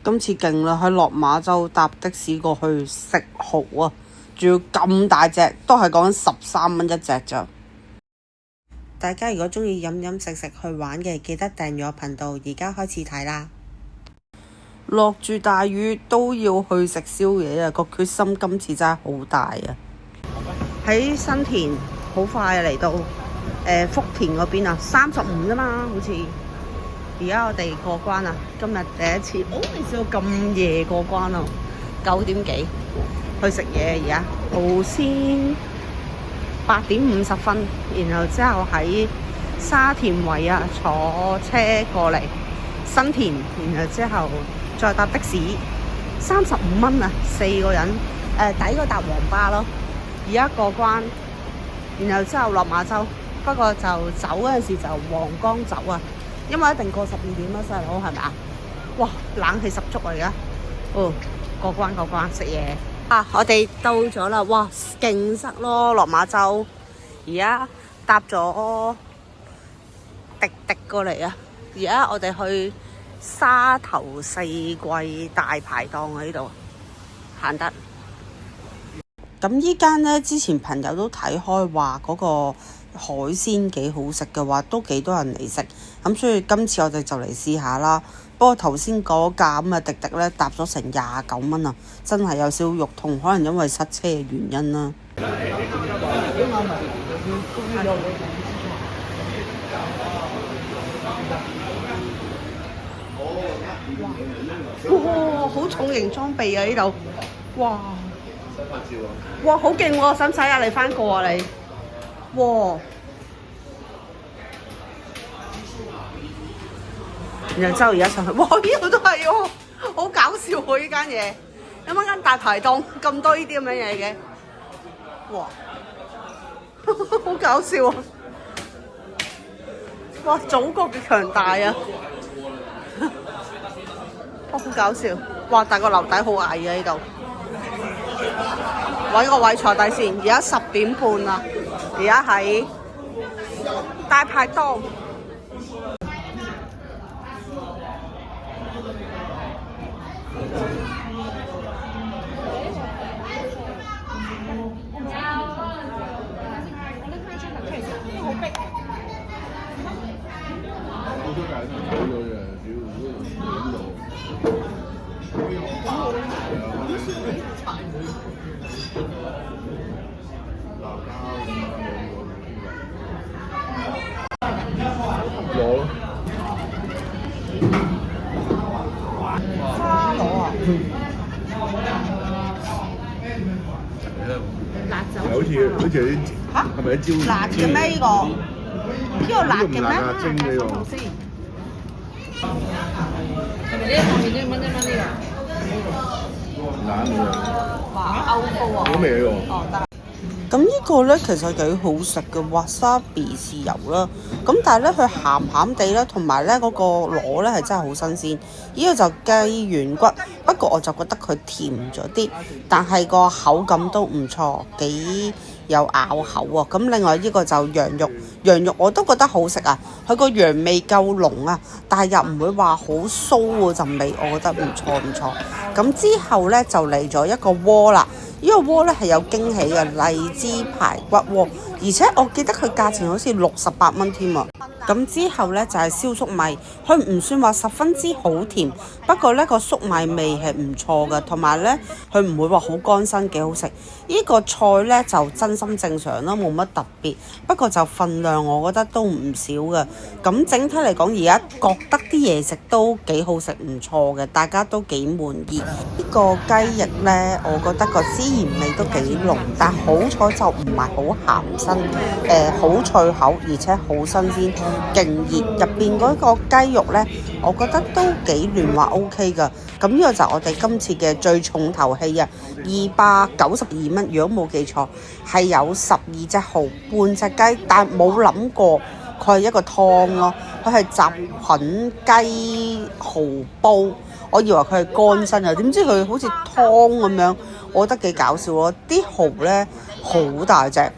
今次勁啦，喺落馬洲搭的士過去食蠔啊，仲要咁大隻，都係講緊13蚊一隻咋。大家如果鍾意飲飲食食去玩嘅，記得訂閱我頻道，而家開始睇啦。落住大雨都要去食宵夜啊！個決心今次真係好大啊！喺新田好快嚟到福田嗰邊啊，35啫嘛，好似。而家我哋過關啊！今日第一次，未試過咁夜過關啊！9點幾去食嘢，而家頭先8點50分，然後之後喺沙田圍啊坐車過嚟新田，然後之後再搭的士，35蚊啊，4個人，抵過搭黃巴咯。而家過關，然後之後落馬洲，不過就走嗰陣時就皇崗走啊。因為一定過12點啦，細佬係咪啊？哇，冷氣十足啊而家。過關食嘢啊！我哋到咗啦，哇，勁塞咯，落馬洲。而家搭咗滴過嚟啊！而家我哋去沙頭四季大排檔喺度行得。咁依間呢，之前朋友都睇開話嗰個海鮮幾好食嘅話，都幾多人嚟食，咁所以今次我哋就嚟試下啦。不過頭先嗰架咁嘅滴呢，搭咗成29蚊啊，真係有少少肉痛，可能因為塞車嘅原因啦。哇！好重型裝備啊呢度，哇！哇，好勁喎！使唔使啊？你翻過啊你？哇！然後之後而家上去，哇！呢度都係喎，好搞笑喎呢間嘢。有冇間大排檔咁多呢啲咁樣嘢嘅？哇！好搞笑啊！哇！祖國嘅強大啊！哇！好搞笑！哇！但個樓底好矮啊呢度。揾個位坐低先，而家10點半啦，而家喺大排檔。花螺啊！辣酒好似嚇係咪一招？辣嘅咩呢個？呢個辣嘅咩？蒸呢個。係咪呢一個面1蚊呢個？辣嘅。哇！歐高啊！好味喎。哦得。咁呢個呢，其實幾好食嘅，wasabi 豉油啦。咁但係呢，佢鹹鹹地啦，同埋呢嗰個螺呢係真係好新鮮。呢個就雞軟骨，不過我就覺得佢甜咗啲，但係個口感都唔錯，幾有咬口喎。咁另外呢個就羊肉，羊肉我都覺得好食啊。佢個羊味夠濃啊，但係又唔會話好騷嗰陣味，我覺得唔錯。咁之後呢，就嚟咗一個鍋啦。呢個鍋咧係有驚喜嘅荔枝排骨鍋，而且我記得佢價錢好似68蚊添啊！咁之後呢，就係燒粟米，佢唔算話十分之好甜，不過呢個粟米味係唔錯嘅，同埋呢，佢唔會話好乾身，幾好食。呢個菜呢，就真心正常啦，冇乜特別，不過就份量我覺得都唔少嘅。咁整體嚟講，而家覺得啲嘢食都幾好食，唔錯嘅，大家都幾滿意。呢個雞翼呢，我覺得個孜然味都幾濃，但好彩就唔係好鹹身，好脆口，而且好新鮮，勁熱。入邊嗰個雞肉呢，我覺得都幾嫩滑 OK 㗎。咁呢個就我哋今次嘅最重頭戲啊，292蚊，如果冇記錯，係有12隻蠔、半隻雞，但冇諗過佢係一個湯咯，佢係雜菌雞蠔煲。我以為佢係乾身啊，點知佢好似湯咁樣，我覺得幾搞笑咯。啲蠔呢好大隻，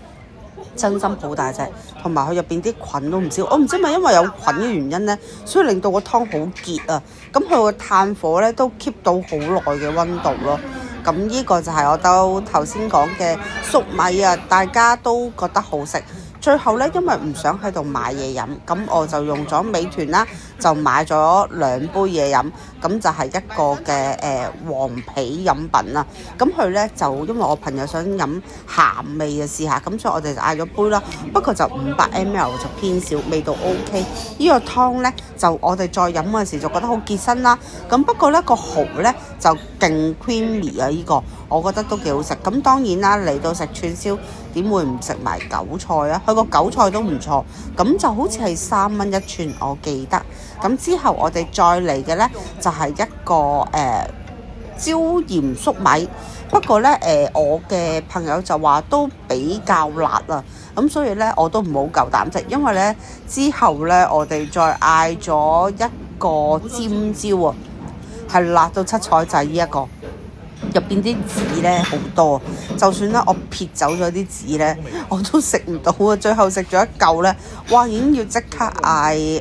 真心好大隻，同埋佢入邊啲菌都唔少。我唔知係咪因為有菌嘅原因呢，所以令到個湯好結啊。咁佢個炭火呢都 keep 到好耐嘅溫度咯。咁呢個就係我都頭先講嘅粟米啊，大家都覺得好食。最後呢，因為唔想喺度買嘢飲，咁我就用咗美團啦，就買咗2杯嘢飲，咁就係一個嘅黃皮飲品啦。咁佢呢，就因為我朋友想飲鹹味嘅試下，咁所以我哋就嗌咗杯啦。不過就500ml 就偏少，味道 OK。呢個湯呢，就我哋再飲嗰時就覺得好結身啦。咁不過呢個蠔呢，就勁 creamy 啊！呢個我覺得都幾好食。咁當然啦，嚟到食串燒點會唔食埋韭菜啊？佢個韭菜都唔錯，咁就好似係3蚊一串，我記得。咁之後我哋再嚟嘅呢，就係一個椒鹽粟米，不過呢，我嘅朋友就話都比較辣啊，咁所以呢，我都唔好夠膽食，因為呢，之後呢，我哋再嗌咗一個尖椒啊，係辣到七彩仔呢一個。入邊啲籽咧好多，就算咧我撇走咗啲籽咧，我都食唔到啊！最後食咗一嚿咧，哇！已經要即刻嗌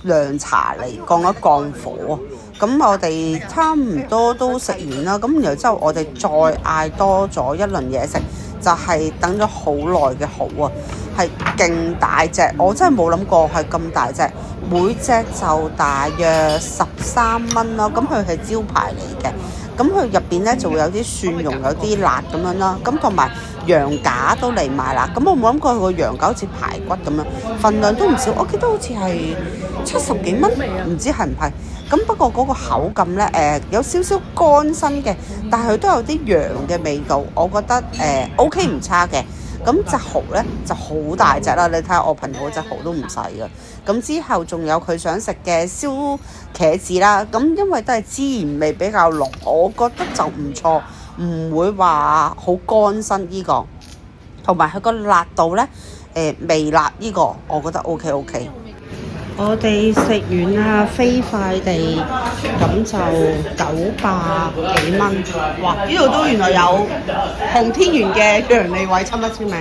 涼茶嚟降一降火。咁我哋差唔多都食完啦，咁然後之後我哋再嗌多咗一輪嘢食，就係等咗好耐嘅蠔啊，係勁大隻，我真係冇諗過係咁大隻，每隻就大約13蚊啦。咁佢係招牌嚟嘅。咁佢入邊咧就會有啲蒜蓉，有啲辣咁樣啦。咁同埋羊架都嚟埋啦。咁我冇諗過佢個羊架好似排骨咁樣，份量都唔少。我記得好似係70幾蚊，唔知係唔係。咁不過嗰個口感咧，有少少乾身嘅，但係佢都有啲羊嘅味道，我覺得OK 唔差嘅。咁隻蠔咧就好大隻啦，你睇下我朋友嗰隻蠔都唔細㗎。咁之後仲有佢想食嘅燒茄子啦，咁因為都係孜然味比較濃，我覺得就唔錯，唔會話好乾身呢個，同埋佢個辣度咧微辣呢個，我覺得 OK。我哋食完啦，飛快地咁就900幾蚊。哇！呢度都原來有紅天園嘅楊利偉親筆簽名。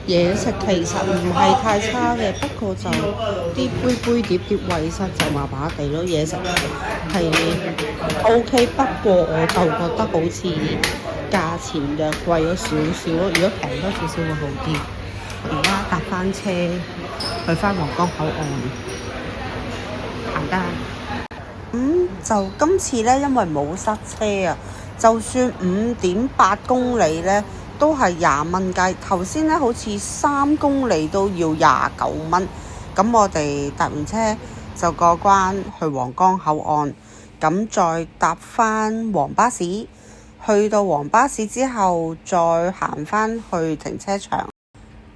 嘢食其實唔係太差嘅，不過就啲杯碟衞生就麻麻地咯。嘢食係 OK， 不過我就覺得好似價錢略貴咗少少咯。如果平多少少會好啲。而家搭翻車去翻皇崗口岸行得。就今次呢，因為冇塞車啊，就算5.8公里呢，都係20蚊雞。頭先呢，好似3公里都要29蚊。咁我哋搭完車就過關去皇崗口岸，咁再搭翻黃巴士，去到黃巴士之後再行翻去停車場。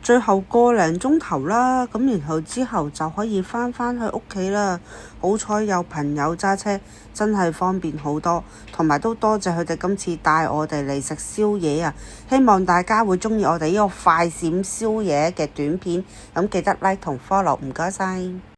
最後個零鐘頭啦，咁然後之後就可以翻返去屋企啦。好彩有朋友揸車，真係方便好多，同埋都多謝佢哋今次帶我哋嚟食宵夜啊！希望大家會鍾意我哋呢個快閃宵夜嘅短片，咁記得 like 同 follow，唔該晒。